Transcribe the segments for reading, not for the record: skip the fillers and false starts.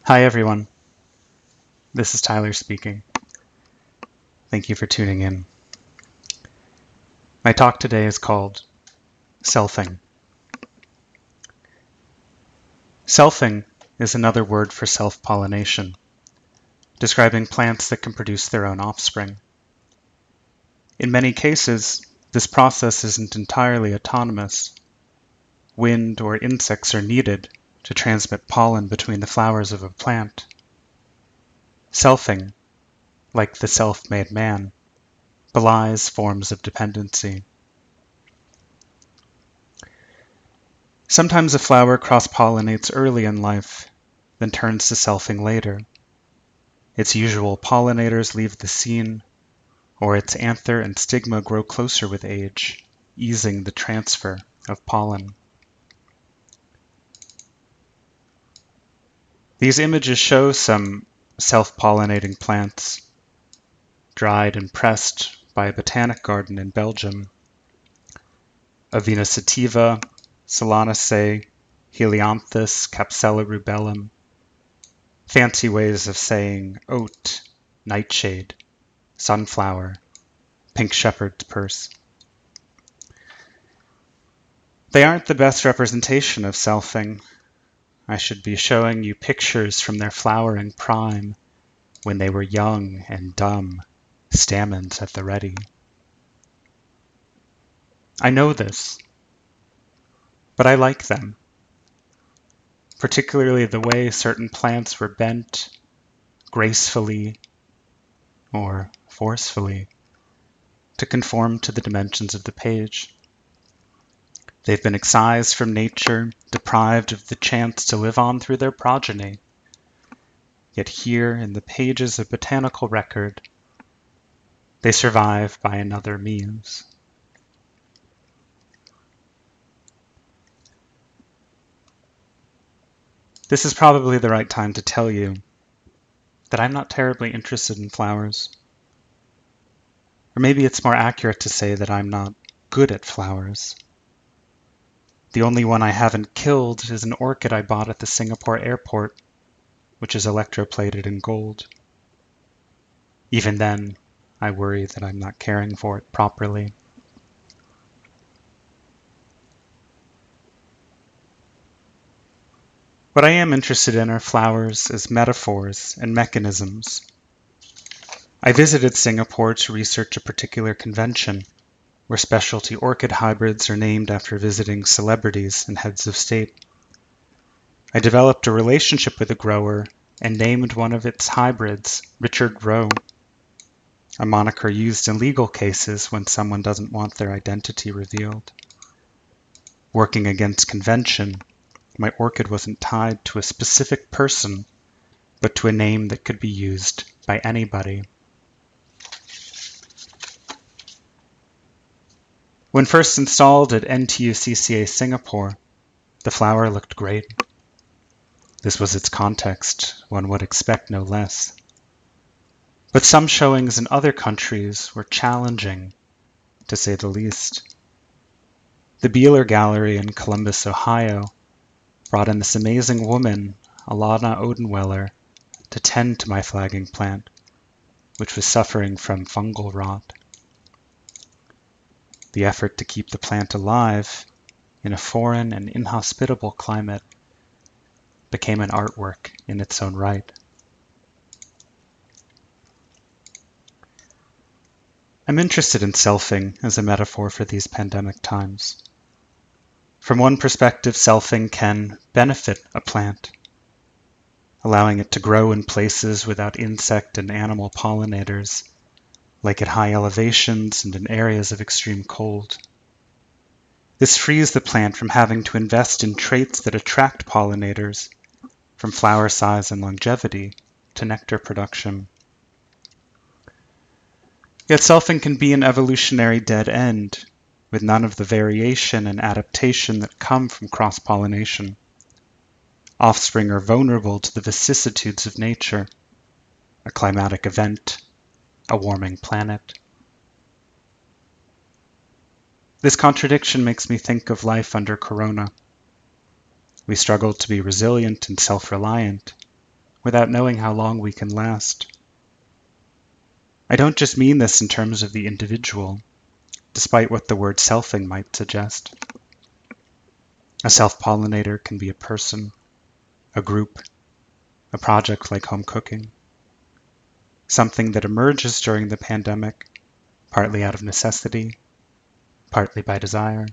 Hi everyone, this is Tyler speaking. Thank you for tuning in. My talk today is called selfing. Selfing is another word for self-pollination, describing plants that can produce their own offspring. In many cases, this process isn't entirely autonomous. Wind or insects are needed to transmit pollen between the flowers of a plant. Selfing, like the self-made man, belies forms of dependency. Sometimes a flower cross-pollinates early in life, then turns to selfing later. Its usual pollinators leave the scene, or its anther and stigma grow closer with age, easing the transfer of pollen. These images show some self-pollinating plants, dried and pressed by a botanic garden in Belgium. Avena sativa, Solanaceae, Helianthus, Capsella rubellum. Fancy ways of saying oat, nightshade, sunflower, pink shepherd's purse. They aren't the best representation of selfing. I should be showing you pictures from their flowering prime, when they were young and dumb, stamens at the ready. I know this, but I like them, particularly the way certain plants were bent gracefully or forcefully to conform to the dimensions of the page. They've been excised from nature, deprived of the chance to live on through their progeny. Yet here in the pages of botanical record, they survive by another means. This is probably the right time to tell you that I'm not terribly interested in flowers. Or maybe it's more accurate to say that I'm not good at flowers. The only one I haven't killed is an orchid I bought at the Singapore airport, which is electroplated in gold. Even then, I worry that I'm not caring for it properly. What I am interested in are flowers as metaphors and mechanisms. I visited Singapore to research a particular convention where specialty orchid hybrids are named after visiting celebrities and heads of state. I developed a relationship with a grower and named one of its hybrids Richard Rowe, a moniker used in legal cases when someone doesn't want their identity revealed. Working against convention, my orchid wasn't tied to a specific person, but to a name that could be used by anybody. When first installed at NTUCCA Singapore, the flower looked great. This was its context, one would expect no less. But some showings in other countries were challenging, to say the least. The Beeler Gallery in Columbus, Ohio, brought in this amazing woman, Alana Odenweller, to tend to my flagging plant, which was suffering from fungal rot. The effort to keep the plant alive in a foreign and inhospitable climate became an artwork in its own right. I'm interested in selfing as a metaphor for these pandemic times. From one perspective, selfing can benefit a plant, allowing it to grow in places without insect and animal pollinators, like at high elevations and in areas of extreme cold. This frees the plant from having to invest in traits that attract pollinators, from flower size and longevity to nectar production. Yet selfing can be an evolutionary dead end, with none of the variation and adaptation that come from cross-pollination. Offspring are vulnerable to the vicissitudes of nature, a climatic event, a warming planet. This contradiction makes me think of life under Corona. We struggle to be resilient and self-reliant, without knowing how long we can last. I don't just mean this in terms of the individual, despite what the word selfing might suggest. A self-pollinator can be a person, a group, a project like home cooking, something that emerges during the pandemic, partly out of necessity, partly by desire,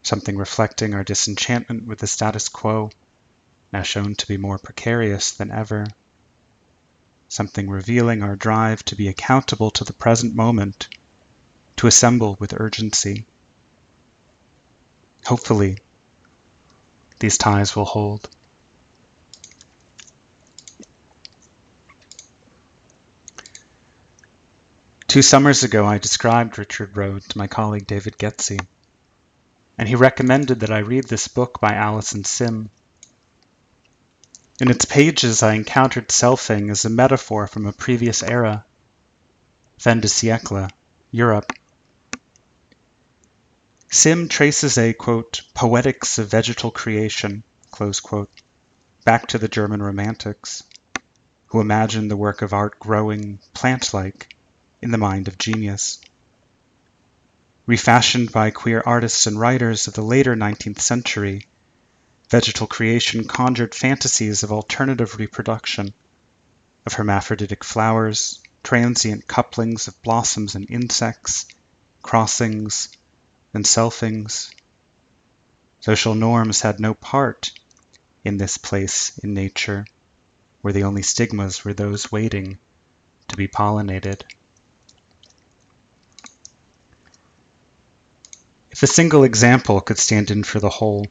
something reflecting our disenchantment with the status quo, now shown to be more precarious than ever, something revealing our drive to be accountable to the present moment, to assemble with urgency. Hopefully, these ties will hold. Two summers ago, I described Richard Road to my colleague David Getze, and he recommended that I read this book by Alison Sim. In its pages, I encountered selfing as a metaphor from a previous era, fin de siècle, Europe. Sim traces a, quote, poetics of vegetal creation, close quote, back to the German Romantics, who imagined the work of art growing, plant-like, in the mind of genius. Refashioned by queer artists and writers of the later 19th century, vegetal creation conjured fantasies of alternative reproduction, of hermaphroditic flowers, transient couplings of blossoms and insects, crossings and selfings. Social norms had no part in this place in nature, where the only stigmas were those waiting to be pollinated. If a single example could stand in for the whole,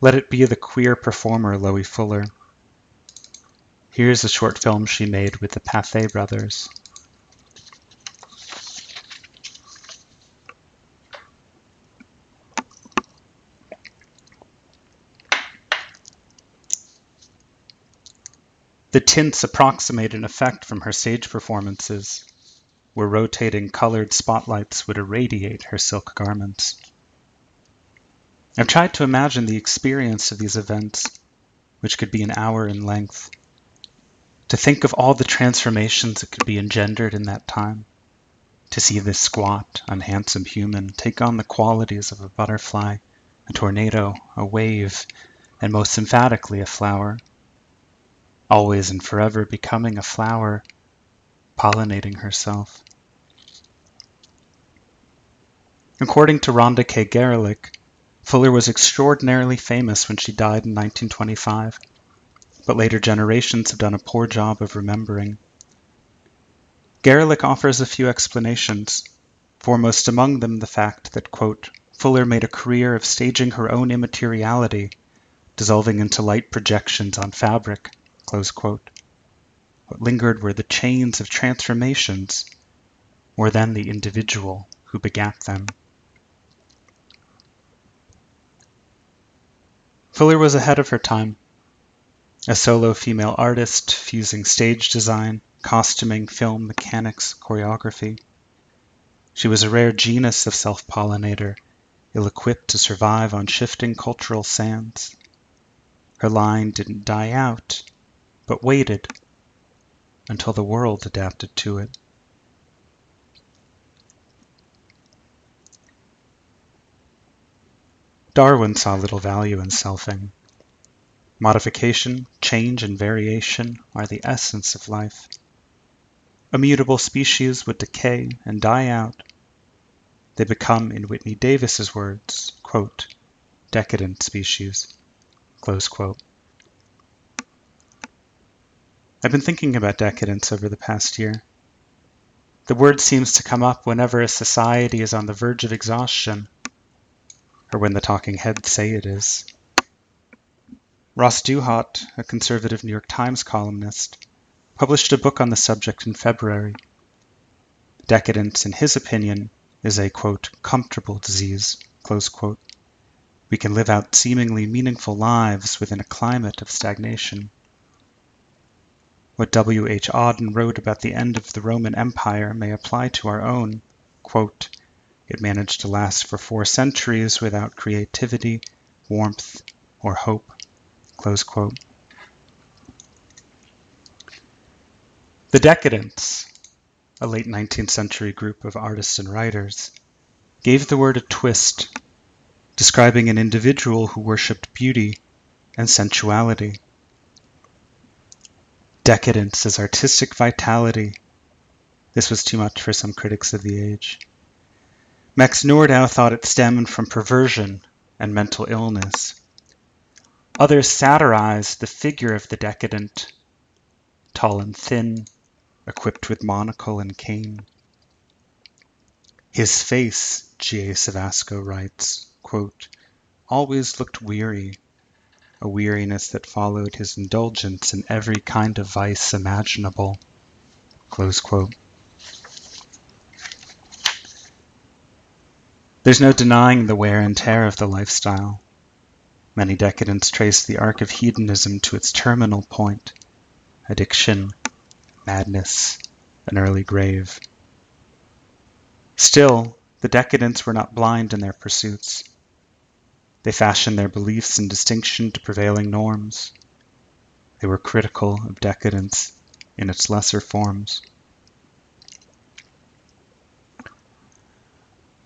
let it be the queer performer Loie Fuller. Here's a short film she made with the Pathé brothers. The tints approximate an effect from her stage performances, where rotating colored spotlights would irradiate her silk garments. I've tried to imagine the experience of these events, which could be an hour in length, to think of all the transformations that could be engendered in that time, to see this squat, unhandsome human take on the qualities of a butterfly, a tornado, a wave, and most emphatically a flower, always and forever becoming a flower, pollinating herself. According to Rhonda K. Garelick, Fuller was extraordinarily famous when she died in 1925, but later generations have done a poor job of remembering. Garelick offers a few explanations, foremost among them the fact that, quote, Fuller made a career of staging her own immateriality, dissolving into light projections on fabric, close quote. What lingered were the chains of transformations, more than the individual who begat them. Fuller was ahead of her time, a solo female artist fusing stage design, costuming, film, mechanics, choreography. She was a rare genus of self-pollinator, ill-equipped to survive on shifting cultural sands. Her line didn't die out, but waited until the world adapted to it. Darwin saw little value in selfing. Modification, change, and variation are the essence of life. Immutable species would decay and die out. They become, in Whitney Davis's words, quote, decadent species, close quote. I've been thinking about decadence over the past year. The word seems to come up whenever a society is on the verge of exhaustion, or when the talking heads say it is. Ross Douthat, a conservative New York Times columnist, published a book on the subject in February. Decadence, in his opinion, is a, quote, comfortable disease, close quote. We can live out seemingly meaningful lives within a climate of stagnation. What W. H. Auden wrote about the end of the Roman Empire may apply to our own. Quote, it managed to last for 4 centuries without creativity, warmth, or hope. Close quote. The Decadents, a late 19th century group of artists and writers, gave the word a twist, describing an individual who worshipped beauty and sensuality. Decadence as artistic vitality. This was too much for some critics of the age. Max Nordau thought it stemmed from perversion and mental illness. Others satirized the figure of the decadent, tall and thin, equipped with monocle and cane. His face, G.A. Savasco writes, quote, always looked weary, a weariness that followed his indulgence in every kind of vice imaginable. Close quote. There's no denying the wear and tear of the lifestyle. Many decadents trace the arc of hedonism to its terminal point, addiction, madness, an early grave. Still, the decadents were not blind in their pursuits. They fashioned their beliefs in distinction to prevailing norms. They were critical of decadence in its lesser forms.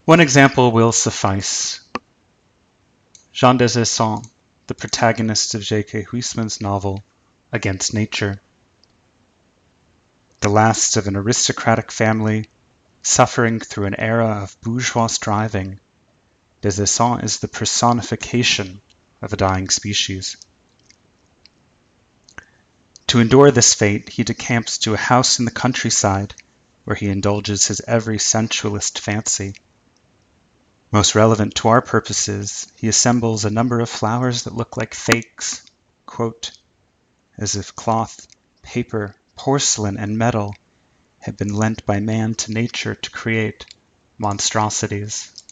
One example will suffice. Jean des Esseintes, the protagonist of J.K. Huysman's novel Against Nature. The last of an aristocratic family suffering through an era of bourgeois striving, des Esseintes is the personification of a dying species. To endure this fate, he decamps to a house in the countryside where he indulges his every sensualist fancy. Most relevant to our purposes, he assembles a number of flowers that look like fakes, quote, as if cloth, paper, porcelain, and metal had been lent by man to nature to create monstrosities.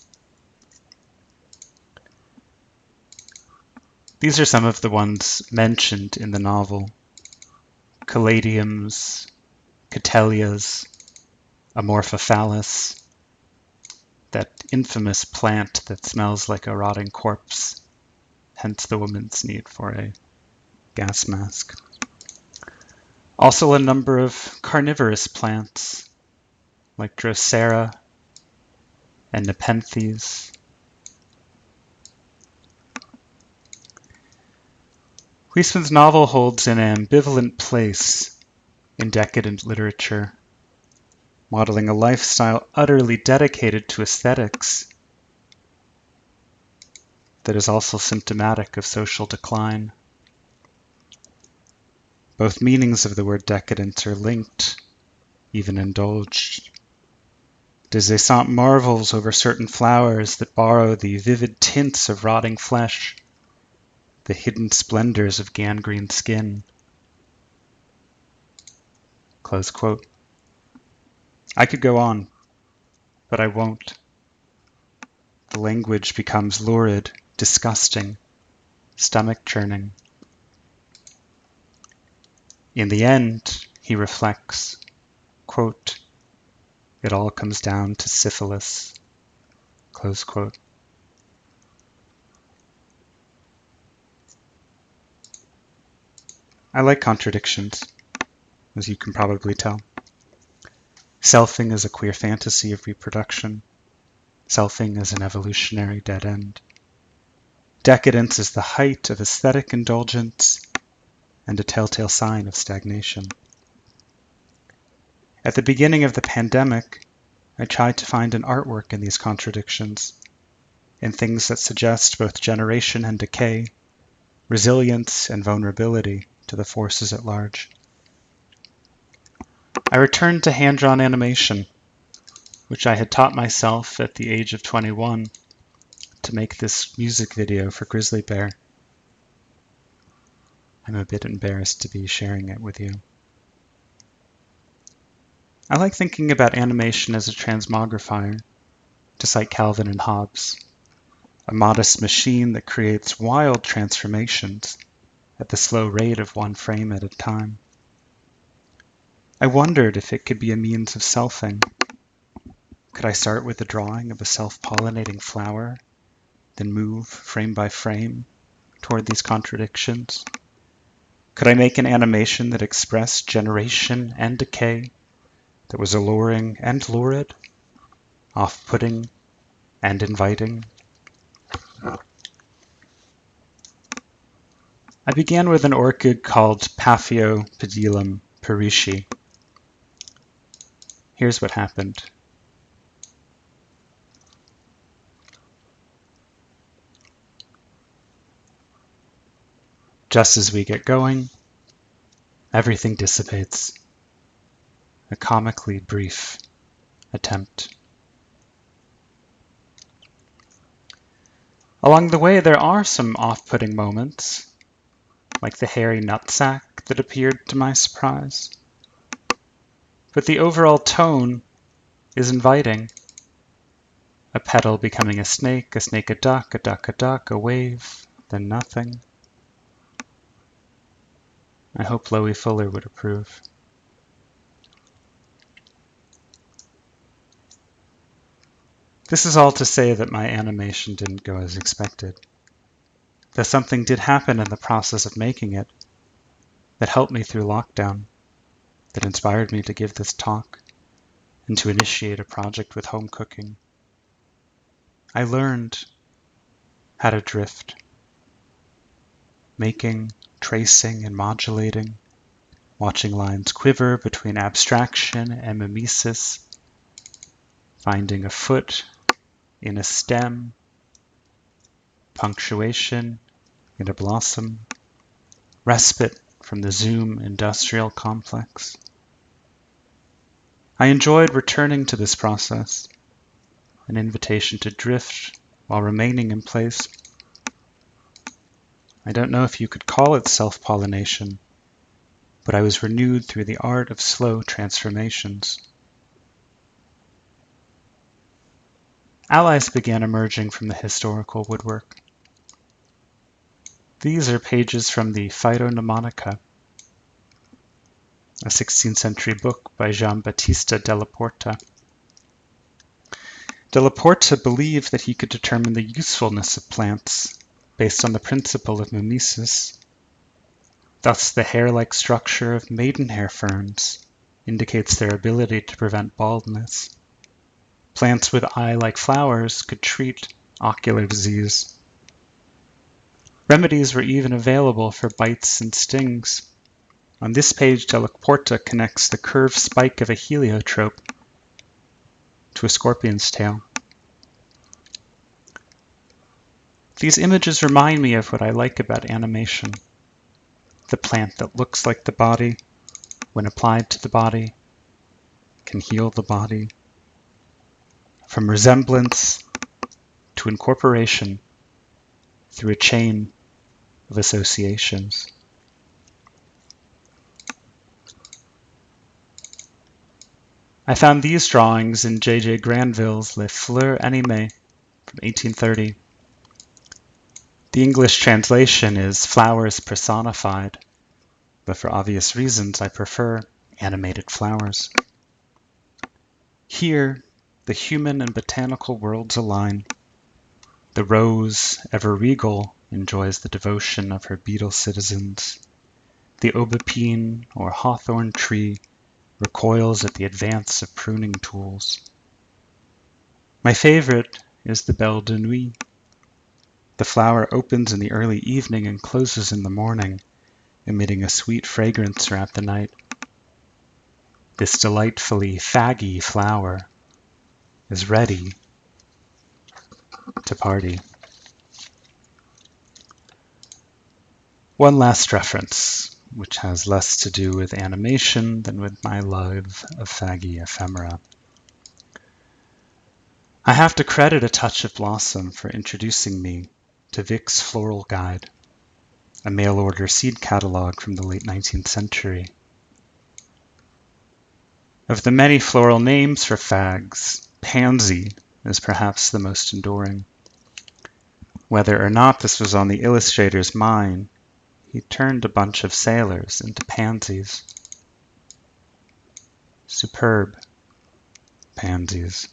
These are some of the ones mentioned in the novel. Caladiums, catelias, amorphophallus, that infamous plant that smells like a rotting corpse, hence the woman's need for a gas mask. Also a number of carnivorous plants, like Drosera and Nepenthes. Huysman's novel holds an ambivalent place in decadent literature, modeling a lifestyle utterly dedicated to aesthetics that is also symptomatic of social decline. Both meanings of the word decadent are linked, even indulged. Des Esseintes marvels over certain flowers that borrow the vivid tints of rotting flesh, the hidden splendors of gangrene skin. Close quote. I could go on, but I won't. The language becomes lurid, disgusting, stomach-churning. In the end, he reflects, quote, it all comes down to syphilis, close quote. I like contradictions, as you can probably tell. Selfing is a queer fantasy of reproduction. Selfing is an evolutionary dead end. Decadence is the height of aesthetic indulgence and a telltale sign of stagnation. At the beginning of the pandemic, I tried to find an artwork in these contradictions, in things that suggest both generation and decay, resilience and vulnerability to the forces at large. I returned to hand-drawn animation, which I had taught myself at the age of 21 to make this music video for Grizzly Bear. I'm a bit embarrassed to be sharing it with you. I like thinking about animation as a transmogrifier, to cite Calvin and Hobbes, a modest machine that creates wild transformations at the slow rate of one frame at a time. I wondered if it could be a means of selfing. Could I start with a drawing of a self-pollinating flower, then move frame by frame toward these contradictions? Could I make an animation that expressed generation and decay, that was alluring and lurid, off-putting and inviting? I began with an orchid called Paphiopedilum parisi. Here's what happened. Just as we get going, everything dissipates. A comically brief attempt. Along the way, there are some off-putting moments, like the hairy nutsack that appeared to my surprise. But the overall tone is inviting. A petal becoming a snake a duck, a duck a duck, a wave, then nothing. I hope Loie Fuller would approve. This is all to say that my animation didn't go as expected. That something did happen in the process of making it that helped me through lockdown, that inspired me to give this talk and to initiate a project with home cooking. I learned how to drift, making, tracing, and modulating, watching lines quiver between abstraction and mimesis, finding a foot in a stem, punctuation in a blossom, respite from the Zoom industrial complex. I enjoyed returning to this process, an invitation to drift while remaining in place. I don't know if you could call it self-pollination, but I was renewed through the art of slow transformations. Allies began emerging from the historical woodwork. These are pages from the Phytonemonica, a 16th century book by Giambattista della Porta. Della Porta believed that he could determine the usefulness of plants based on the principle of mimesis. Thus, the hair-like structure of maidenhair ferns indicates their ability to prevent baldness. Plants with eye-like flowers could treat ocular disease. Remedies were even available for bites and stings. On this page, Della Porta connects the curved spike of a heliotrope to a scorpion's tail. These images remind me of what I like about animation. The plant that looks like the body, when applied to the body, can heal the body. From resemblance to incorporation through a chain of associations. I found these drawings in J.J. Granville's Les Fleurs Animées from 1830. The English translation is Flowers Personified, but for obvious reasons I prefer animated flowers. Here, the human and botanical worlds align. The rose, ever regal, enjoys the devotion of her beetle citizens. The aubepine, or hawthorn tree, recoils at the advance of pruning tools. My favorite is the Belle de Nuit. The flower opens in the early evening and closes in the morning, emitting a sweet fragrance throughout the night. This delightfully faggy flower is ready to party. One last reference, which has less to do with animation than with my love of faggy ephemera. I have to credit A Touch of Blossom for introducing me to Vic's Floral Guide, a mail-order seed catalog from the late 19th century. Of the many floral names for fags, pansy is perhaps the most enduring. Whether or not this was on the illustrator's mind, he turned a bunch of sailors into pansies. Superb pansies.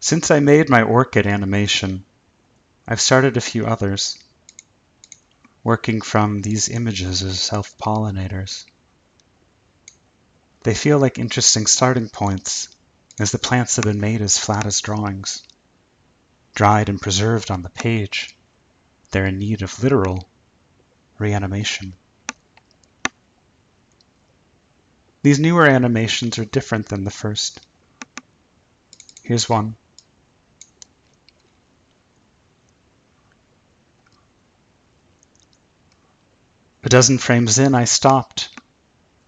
Since I made my orchid animation, I've started a few others. working from these images as self-pollinators. They feel like interesting starting points, as the plants have been made as flat as drawings. Dried and preserved on the page, they're in need of literal reanimation. These newer animations are different than the first. Here's one. A dozen frames in, I stopped,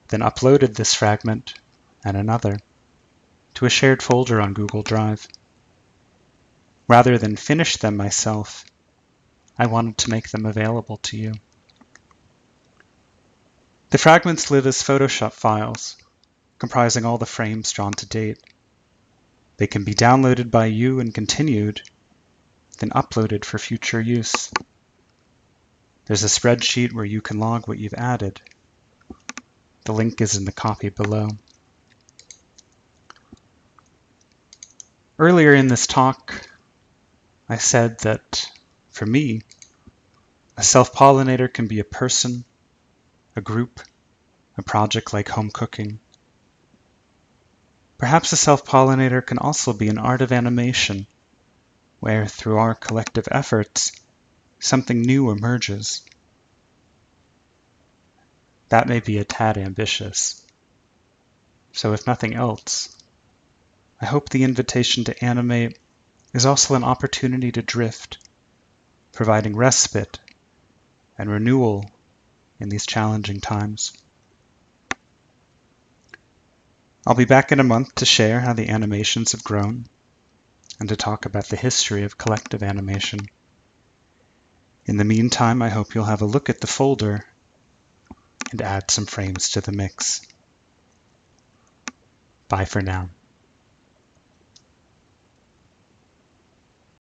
then uploaded this fragment and another to a shared folder on Google Drive. Rather than finish them myself, I wanted to make them available to you. The fragments live as Photoshop files, comprising all the frames drawn to date. They can be downloaded by you and continued, then uploaded for future use. There's a spreadsheet where you can log what you've added. The link is in the copy below. Earlier in this talk, I said that, for me, a self-pollinator can be a person, a group, a project like home cooking. Perhaps a self-pollinator can also be an art of animation, where, through our collective efforts, something new emerges. That may be a tad ambitious. So if nothing else, I hope the invitation to animate is also an opportunity to drift, providing respite and renewal in these challenging times. I'll be back in a month to share how the animations have grown and to talk about the history of collective animation. In the meantime, I hope you'll have a look at the folder and add some frames to the mix. Bye for now.